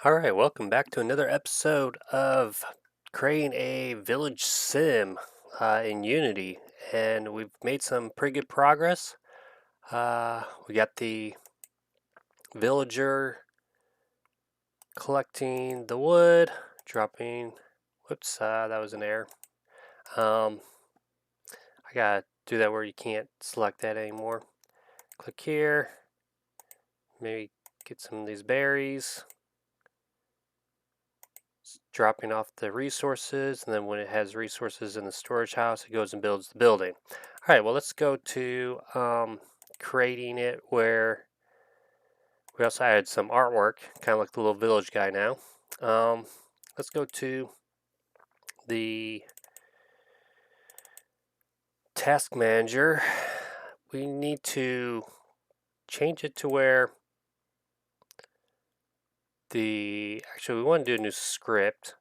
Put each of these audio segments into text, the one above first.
Alright, welcome back to another episode of creating a village sim in Unity. And we've made some pretty good progress. We got the villager collecting the wood, dropping. Whoops, that was an error. I gotta do that where you can't select that anymore. Click here, maybe get some of these berries. Dropping off the resources, and then when it has resources in the storage house, it goes and builds the building. All right, well, let's go to creating it, where we also added some artwork, kind of like the little village guy now. Let's go to the task manager. We need to change it to where actually we want to do a new script.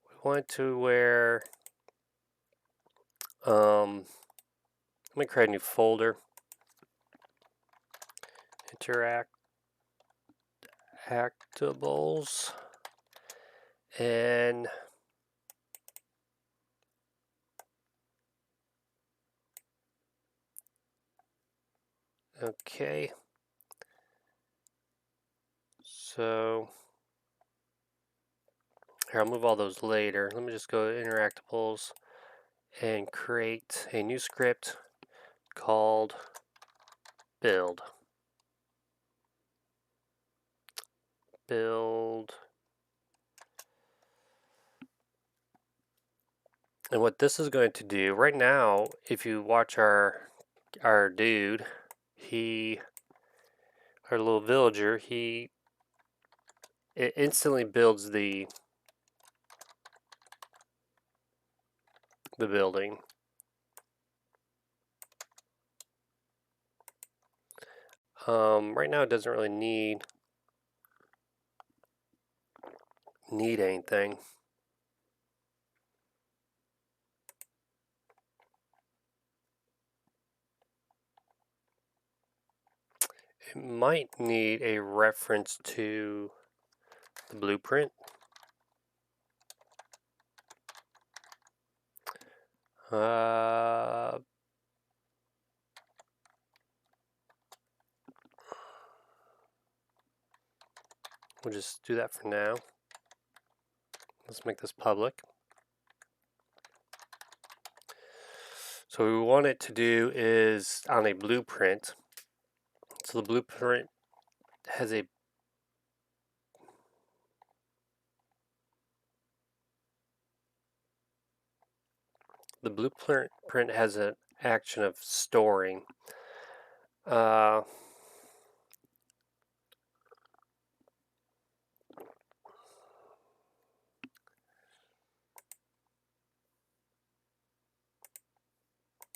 We want to where let me create a new folder. Interactables, and okay, so here, I'll move all those later. Let me just go to interactables and create a new script called build. And what this is going to do right now, if you watch our dude, our little villager, it instantly builds the building. Right now it doesn't really need anything. It might need a reference to the blueprint. We'll just do that for now. Let's make this public. So what we want it to do is on a blueprint. So the blueprint has an action of storing.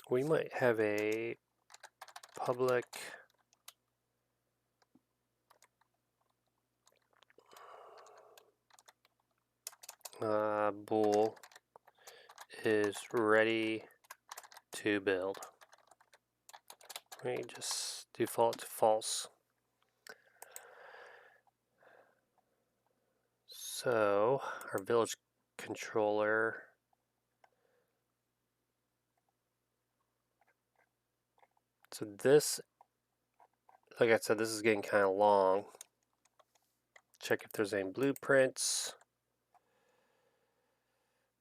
We might have a public bool is ready to build. We just default to false. So our village controller, so this, like I said, this is getting kind of long. Check if there's any blueprints.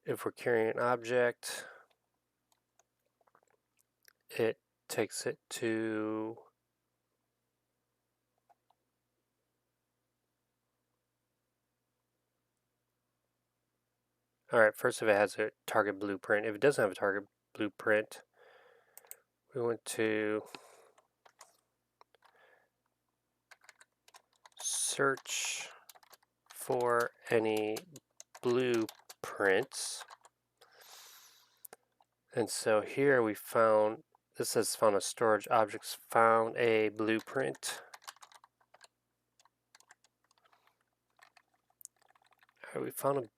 If we're carrying an object, it takes it to alright, first if it has a target blueprint. If it doesn't have a target blueprint, we want to search for any blueprints. And so here we found, this says found a storage objects, found a blueprint. Alright, we found a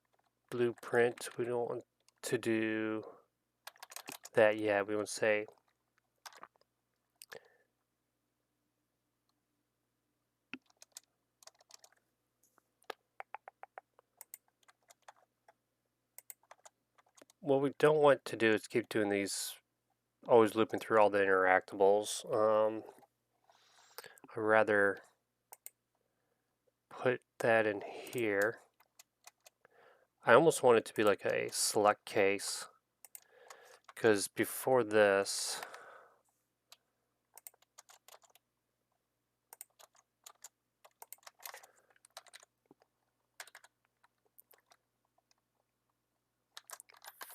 blueprint. We don't want to do that yet. We want to say what we don't want to do is keep doing these, always looping through all the interactables. I'd rather put that in here. I almost want it to be like a select case, because before this,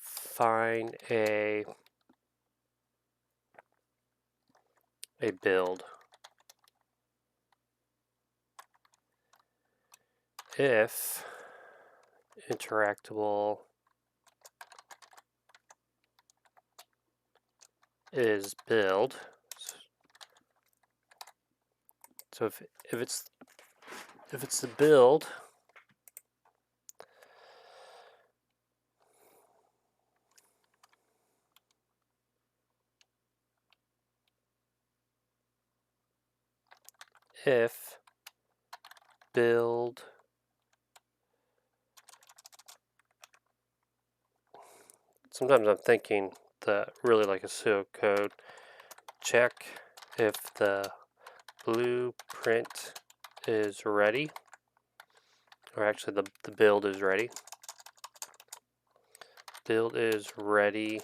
find a build. If interactable is build, so if it's the build, if build sometimes I'm thinking that really like a pseudocode, check if the blueprint is ready, or actually the build is ready. Build is ready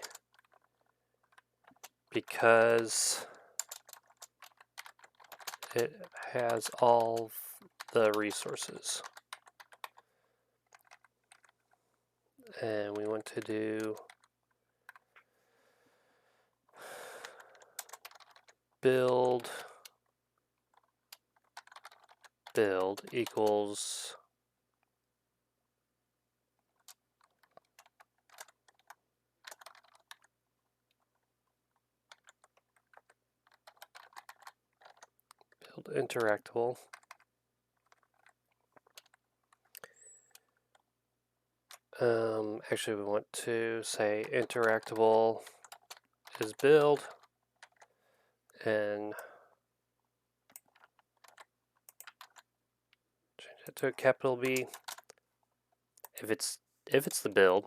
because it has all the resources. And we want to do build equals build interactable. Actually, we want to say interactable is build, and change it to a capital B. If it's the build,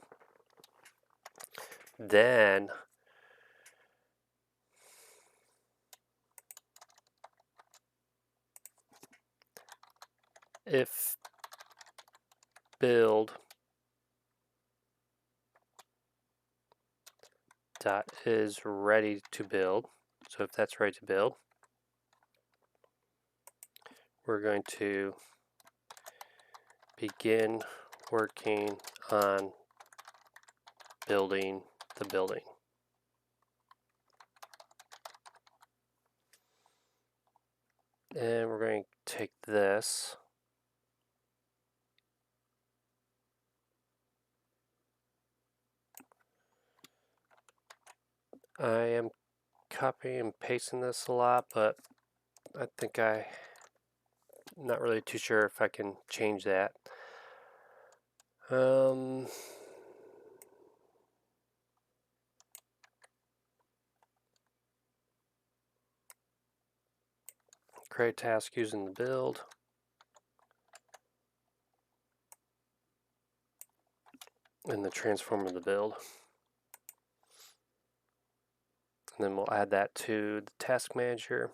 then if build dot is ready to build, so if that's ready to build, we're going to begin working on building the building. And we're going to take this, I am copying and pasting this a lot, but I think I'm not really too sure if I can change that. Create task using the build. And the transform of the build. And then we'll add that to the task manager.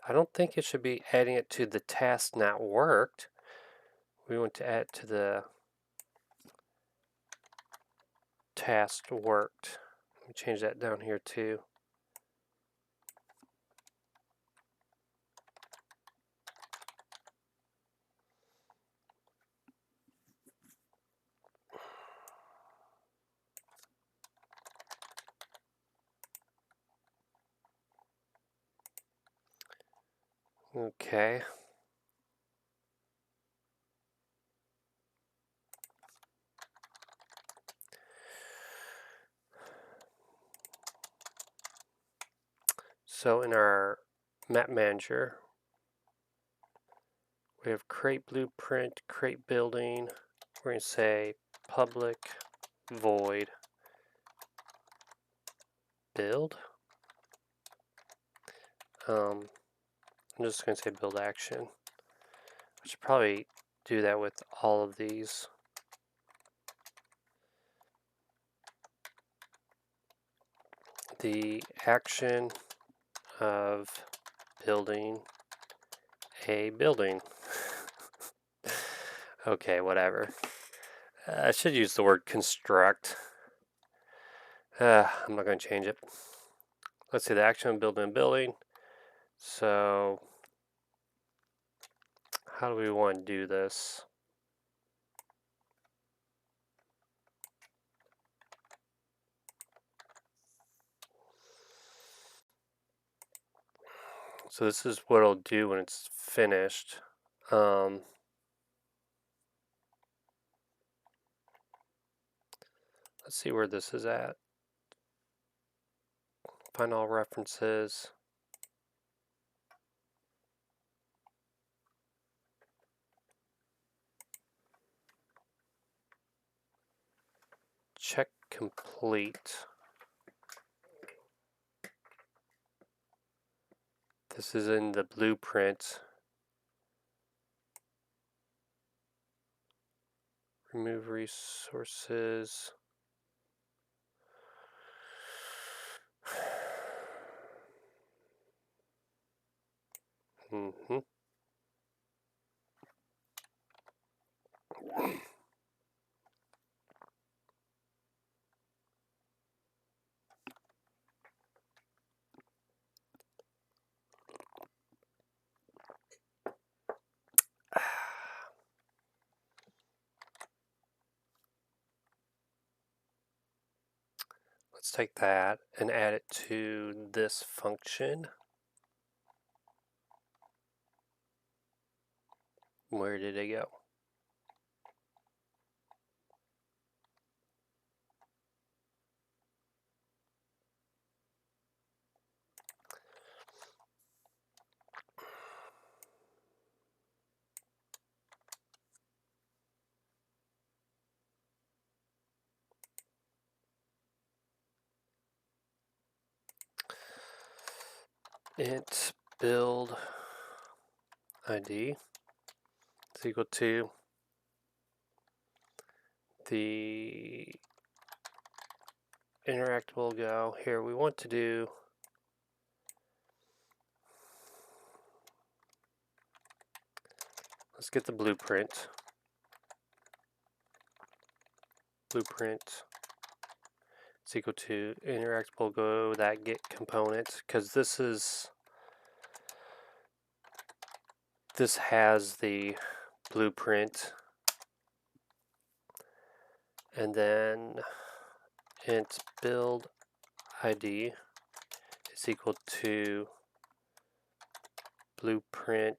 I don't think it should be adding it to the task not worked. We want to add it to the task worked. Let me change that down here too. Okay. So in our map manager, we have create blueprint, create building. We're going to say public void build. I'm just going to say build action. I should probably do that with all of these. The action of building a building. Okay, whatever. I should use the word construct. I'm not going to change it. Let's see, the action of building a building. So, how do we want to do this? So this is what it'll do when it's finished. Let's see where this is at. Find all references. Check complete. This is in the blueprint. Remove resources. Let's take that and add it to this function. Where did it go? Int build ID is equal to the interactable go. Here we want to do let's get the blueprint. Blueprint is equal to interactable go that get component, because this has the blueprint, and then int build ID is equal to blueprint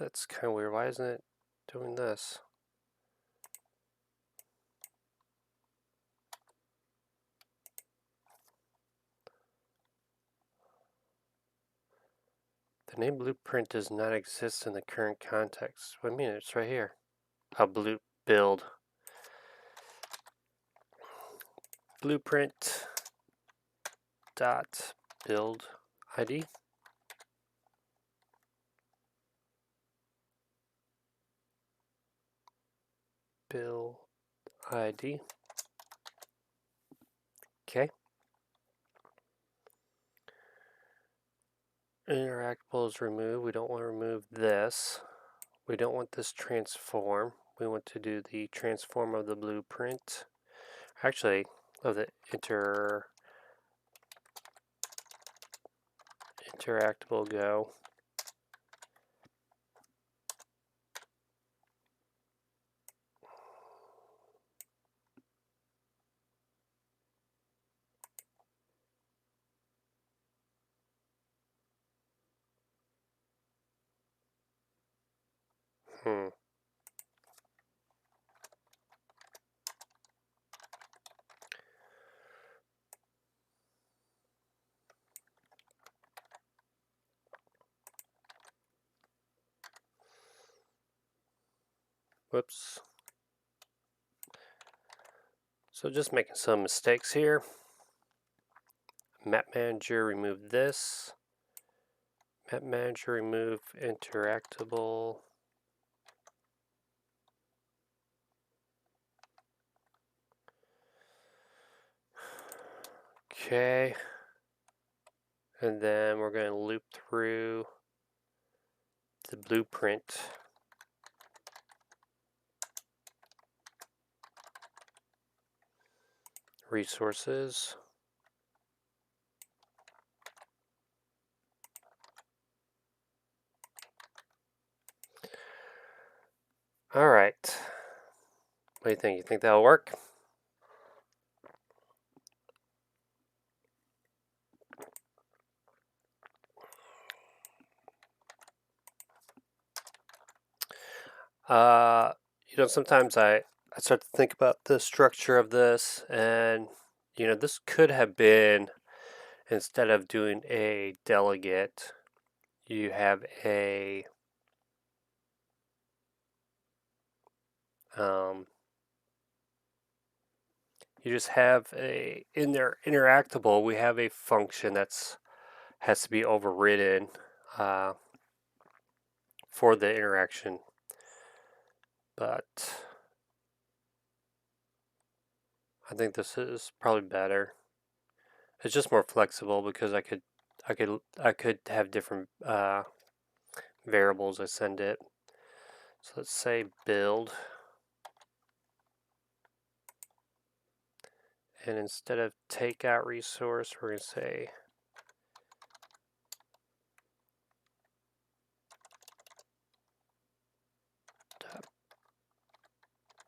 That's kind of weird. Why isn't it doing this? The name blueprint does not exist in the current context. What do you mean? It's right here. Build. Blueprint dot build ID. Build ID. Okay. Interactable is removed. We don't want to remove this. We don't want this transform. We want to do the transform of the blueprint. Actually, of the interactable go. Whoops. So just making some mistakes here. Map Manager, remove this. Map Manager, remove interactable. Okay. And then we're going to loop through the blueprint. Resources. All right. What do you think? You think that'll work? Sometimes I start to think about the structure of this, and this could have been, instead of doing a delegate, you have a you just have in there interactable, we have a function that's has to be overridden for the interaction, but I think this is probably better. It's just more flexible because I could have different variables I send it. So let's say build, and instead of take out resource, we're going to say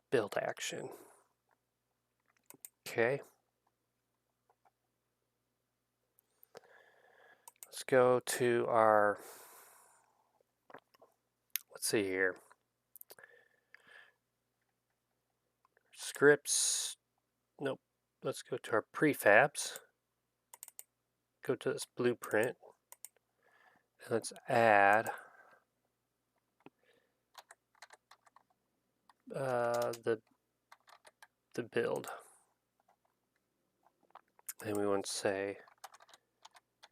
build action. Okay. Let's go to our, let's see here, scripts. Nope. Let's go to our prefabs. Go to this blueprint. And let's add the build. And we want to say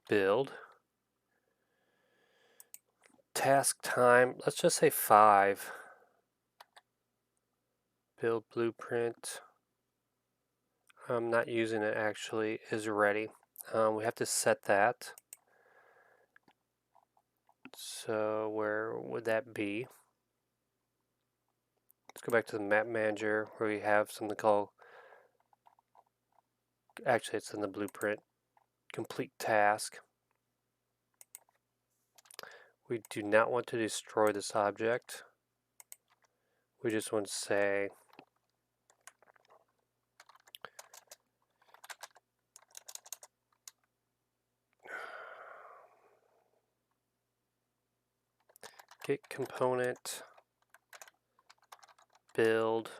build. Task time, let's just say 5. Build blueprint. I'm not using it actually, is ready. We have to set that. So where would that be? Let's go back to the map manager where we have something called, actually it's in the blueprint, complete task. We do not want to destroy this object. We just want to say get component build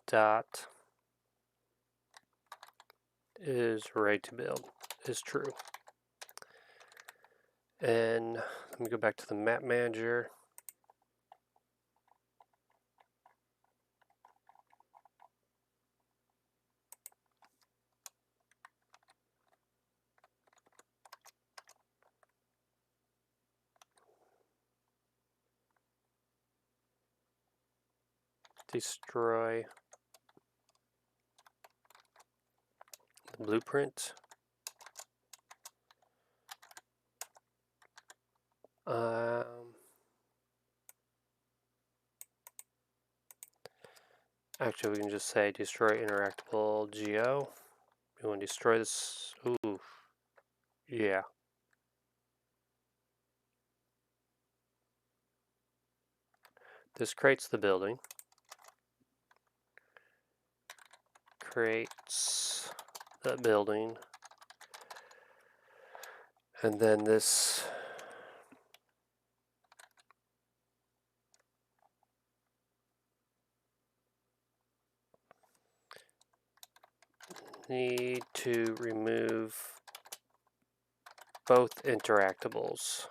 dot is ready to build is true. And let me go back to the map manager. Destroy the blueprint. Actually, we can just say destroy interactable geo. We want to destroy this. Ooh, yeah. This creates the building. Creates the building. And then this need to remove both interactables.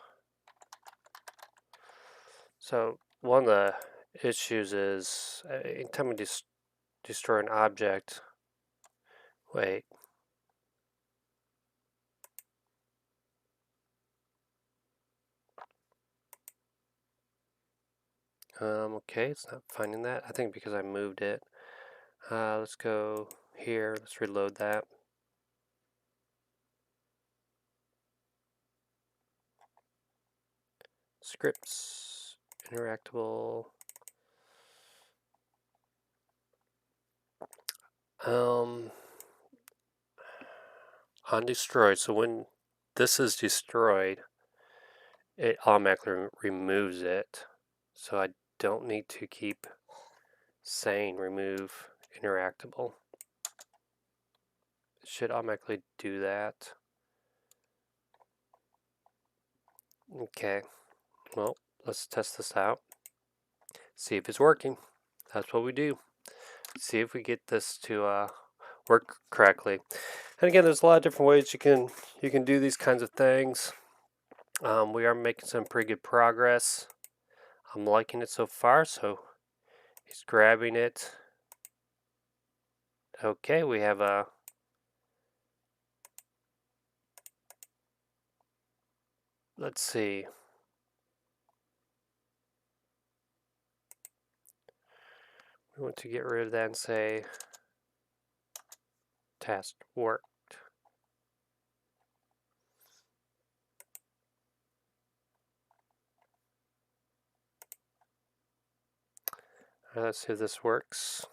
So one of the issues is anytime we destroy an object, wait, okay, it's not finding that. I think because I moved it. Let's go here, let's reload that. Scripts, interactable. On destroyed, so when this is destroyed, it automatically removes it. So I don't need to keep saying remove interactable. It should automatically do that. Okay, well, let's test this out. See if it's working. That's what we do. See if we get this to work correctly. And again, there's a lot of different ways you can do these kinds of things. We are making some pretty good progress. I'm liking it so far, so he's grabbing it. Okay, we have a let's see. We want to get rid of that and say task worked. Let's see if this works.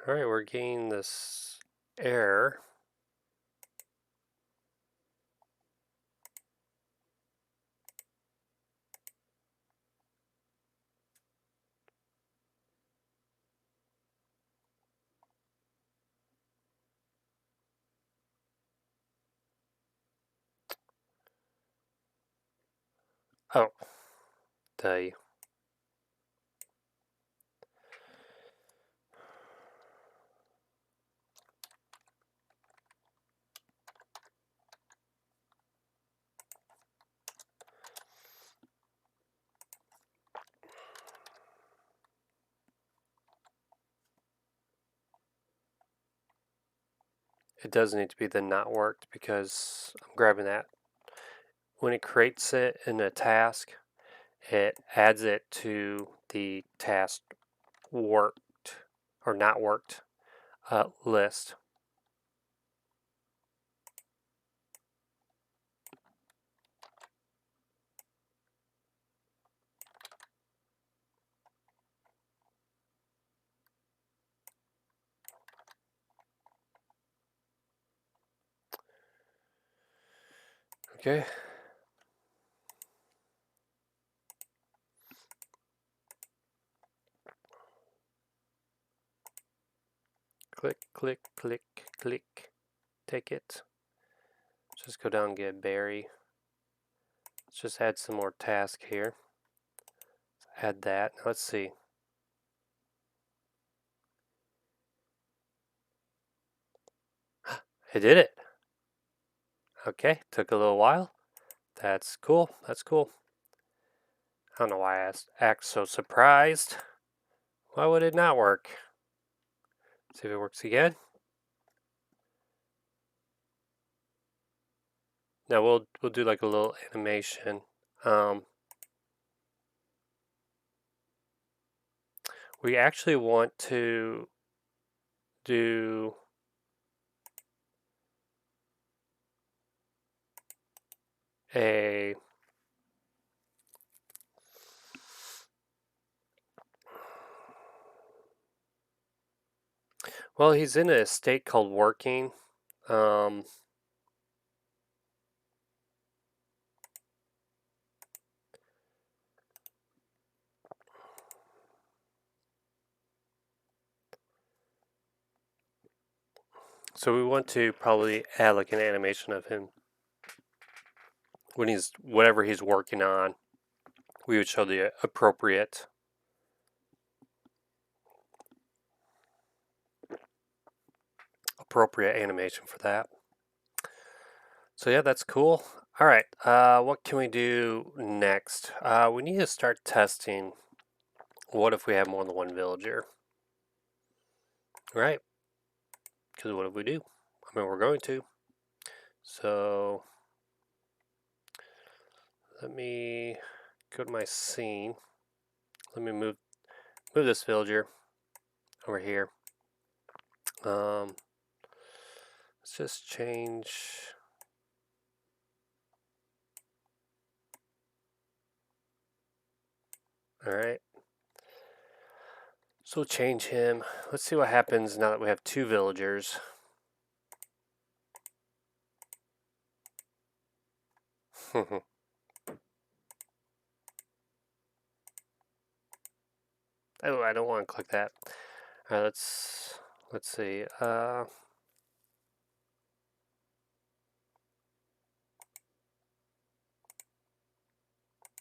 Alright, we're getting this error. Oh, the it does need to be the not worked because I'm grabbing that. When it creates it in a task, it adds it to the task worked or not worked list. Okay. Click, click, click, click. Take it. Just go down and get berry. Let's just add some more task here. Add that. Let's see. It did it. Okay, took a little while. That's cool. That's cool. I don't know why I act so surprised. Why would it not work? See if it works again. Now we'll do like a little animation. We actually want to do a well, he's in a state called working. Um, so we want to probably add like an animation of him when he's whatever he's working on. We would show the appropriate appropriate animation for that. So yeah, that's cool. All right, what can we do next? We need to start testing. What if we have more than one villager? Right? Because what if we do? I mean, we're going to. So let me go to my scene. Let me move this villager over here. Let's just change. All right. So we'll change him. Let's see what happens now that we have two villagers. Oh, I don't want to click that. All right, let's see.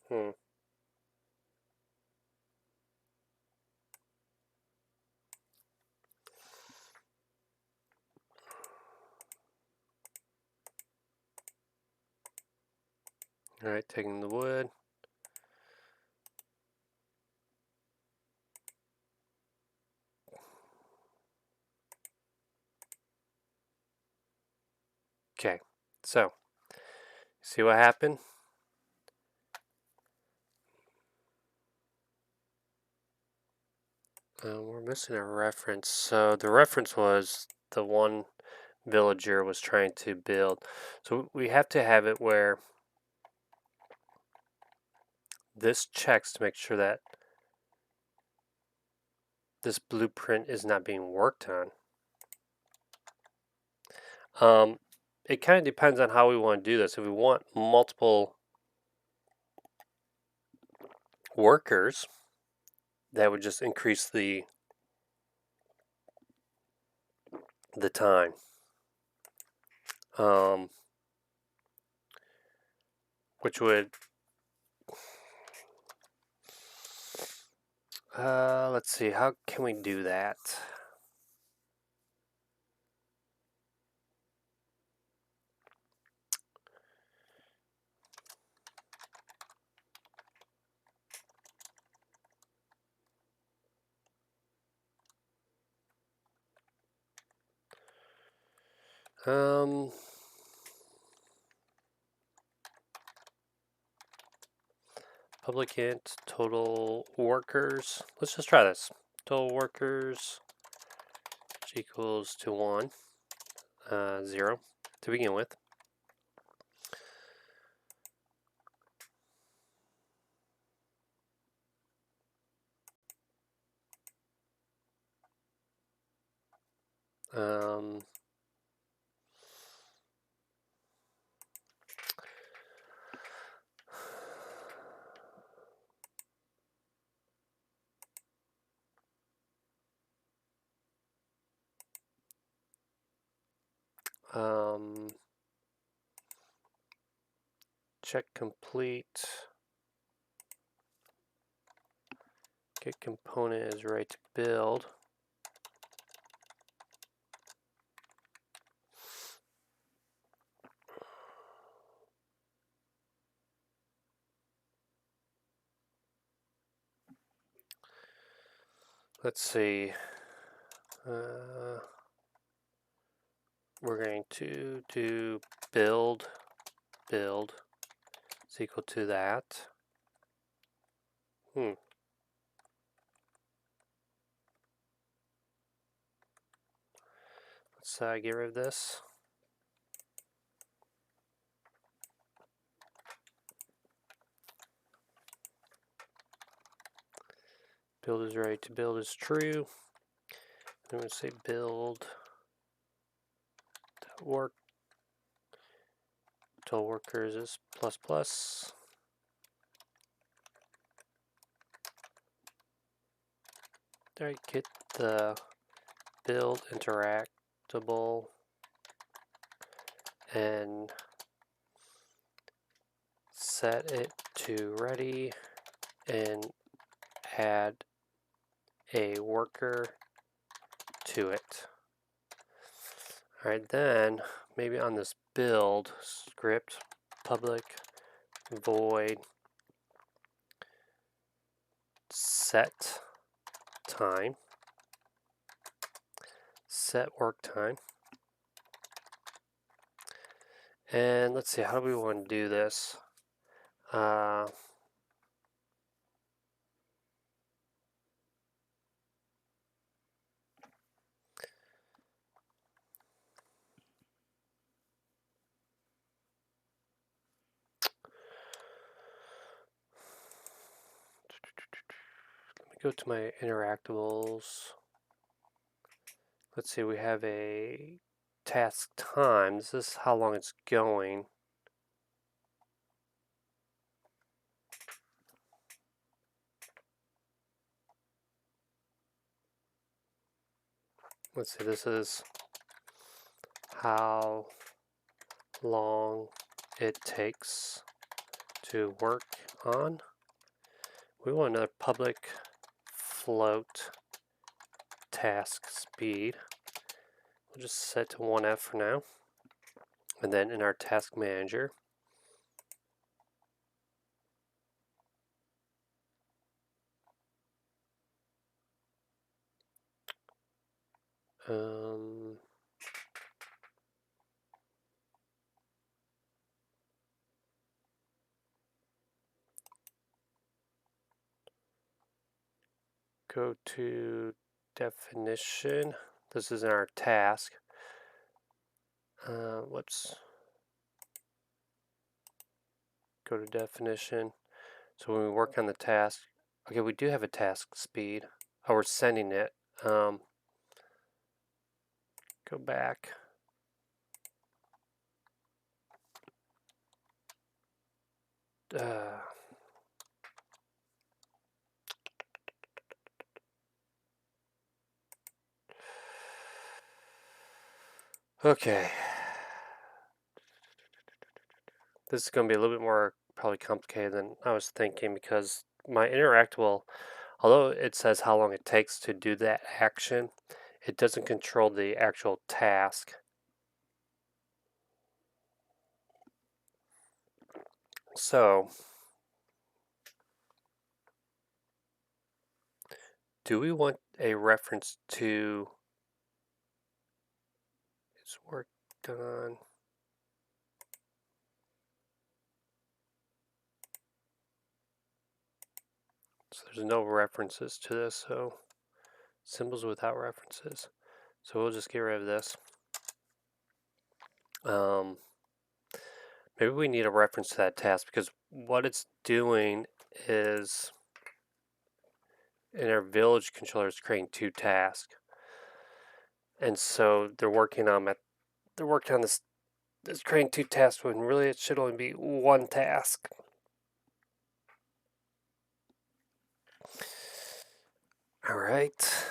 Hmm. All right, taking the wood. Okay, so see what happened? We're missing a reference. So the reference was the one villager was trying to build. So we have to have it where this checks to make sure that this blueprint is not being worked on. It kind of depends on how we want to do this. If we want multiple workers, that would just increase the time. Which would let's see, how can we do that? Public int total workers. Let's just try this. Total workers equals to 1, 0 to begin with. Um, check complete. Get component is right to build. Let's see. We're going to do build is equal to that. Let's get rid of this. Build is right to build is true. I'm going to say build work. Total workers is plus plus. There, get the build interactable and set it to ready and add a worker to it. Alright, then maybe on this build script, public void set time, set work time. And let's see, how do we want to do this? Let me go to my interactables. Let's see, we have a task time. This is how long it's going. Let's see, this is how long it takes to work on. We want another public float task speed. We'll just set to 1F for now. And then in our task manager, go to definition. This is in our task. Whoops. Go to definition. So when we work on the task, okay, we do have a task speed. Oh, we're sending it. Go back. Okay. This is going to be a little bit more probably complicated than I was thinking because my interactable, although it says how long it takes to do that action, it doesn't control the actual task. So, do we want a reference to is work done? So there's no references to this, so symbols without references. So we'll just get rid of this. Maybe we need a reference to that task because what it's doing is in our village controller is creating 2 tasks. And so they're working on this creating 2 tasks when really it should only be 1 task. All right.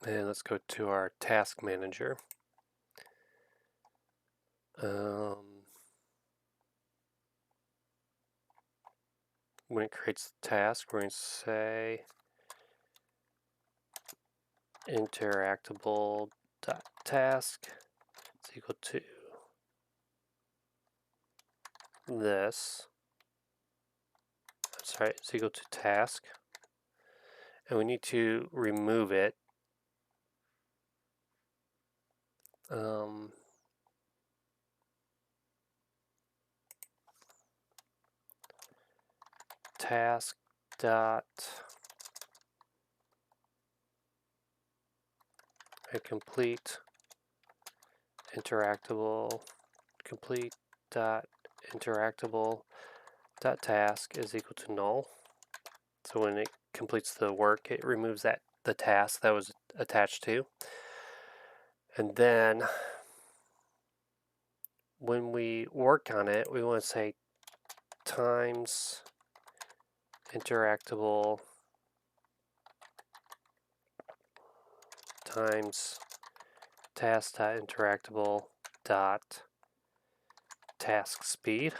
And let's go to our task manager. When it creates the task, we're going to say interactable.task is equal to this. Sorry, it's equal to task. And we need to remove it. Task dot a complete interactable complete dot interactable dot task is equal to null. So when it completes the work, it removes the task that was attached to. And then when we work on it, we want to say times interactable times task.interactable dot task speed.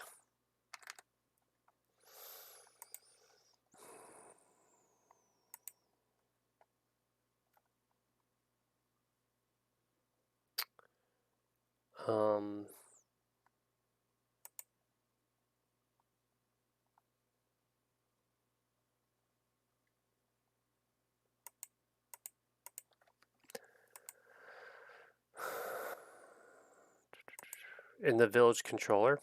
In the village controller,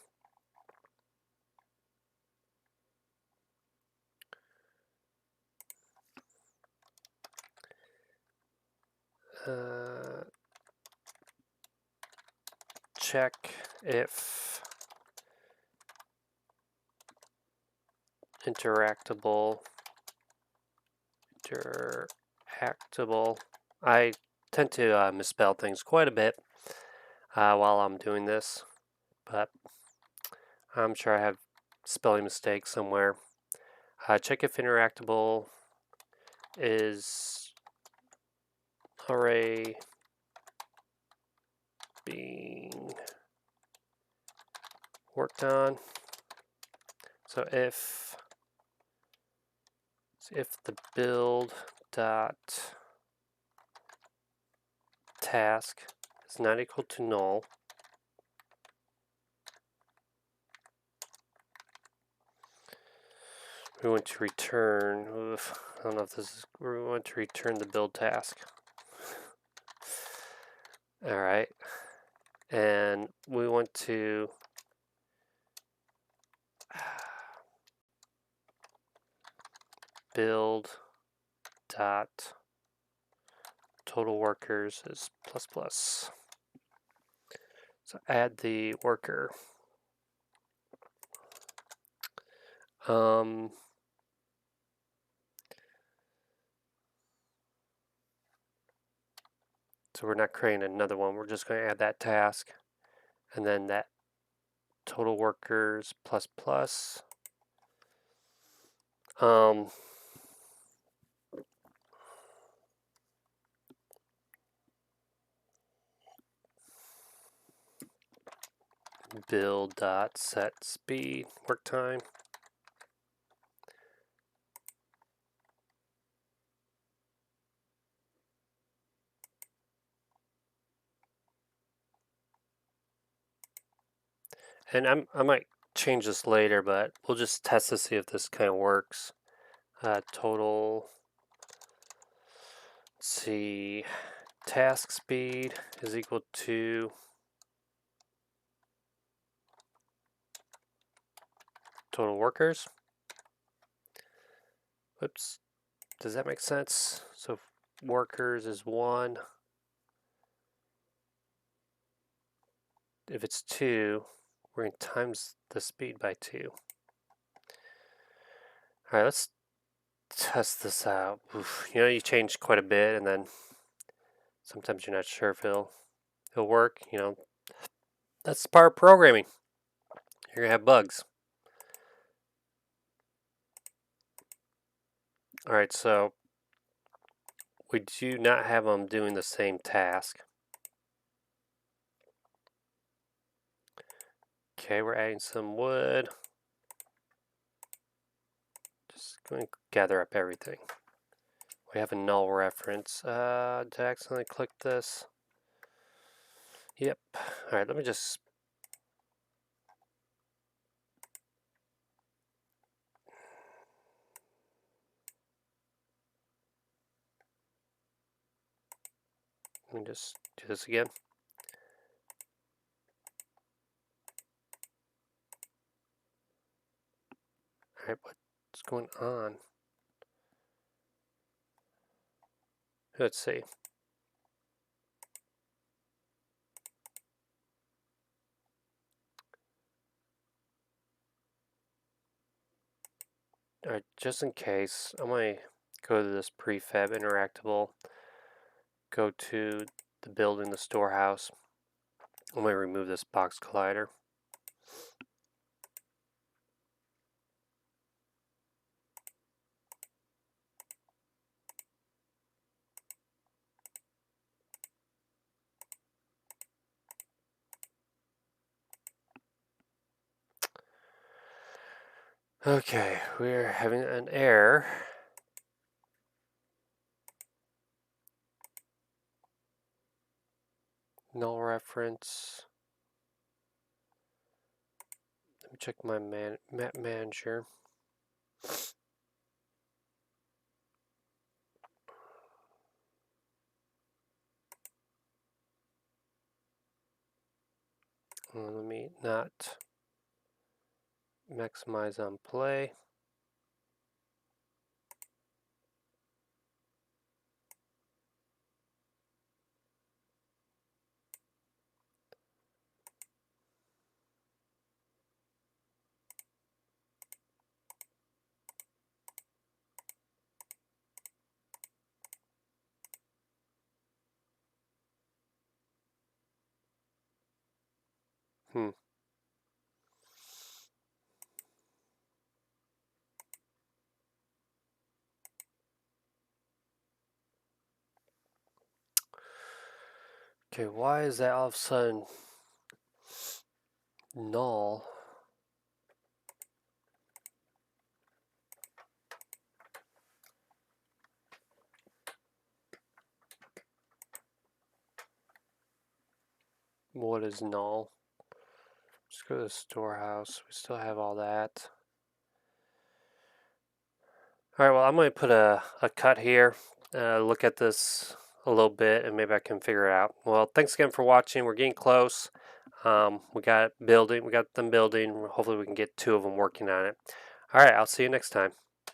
check if interactable. I tend to misspell things quite a bit while I'm doing this, but I'm sure I have spelling mistakes somewhere. Check if interactable is array being worked on. So if the build dot task is not equal to null, we want to return. I don't know if this is. We want to return the build task. All right, and we want to build dot total workers is plus plus. So add the worker. So we're not creating another one. We're just going to add that task, and then that total workers plus plus. Build dot set speed work time. And I might change this later, but we'll just test to see if this kind of works. Total, let's see, task speed is equal to total workers. Whoops, does that make sense? So workers is 1. If it's 2, we're going to times the speed by 2. All right, let's test this out. Oof. You know, you change quite a bit, and then sometimes you're not sure if it'll work. You know, that's part of programming. You're gonna have bugs. All right, so we do not have them doing the same task. Okay, we're adding some wood. Just going to gather up everything. We have a null reference. Did I accidentally click this? Yep. All right, let me just. Let me just do this again. All right, what's going on? Let's see. All right, just in case, I'm going to go to this prefab interactable, go to the building, the storehouse. I'm going to remove this box collider. Okay, we're having an error. Null reference. Let me check my map manager. Let me not maximize on play. Hmm. Okay, why is that all of a sudden null? What is null? Let's go to the storehouse. We still have all that. All right, well, I'm going to put a cut here, look at this a little bit, and maybe I can figure it out. Well, thanks again for watching. We're getting close. We got them building. Hopefully we can get 2 of them working on it. All right, I'll see you next time.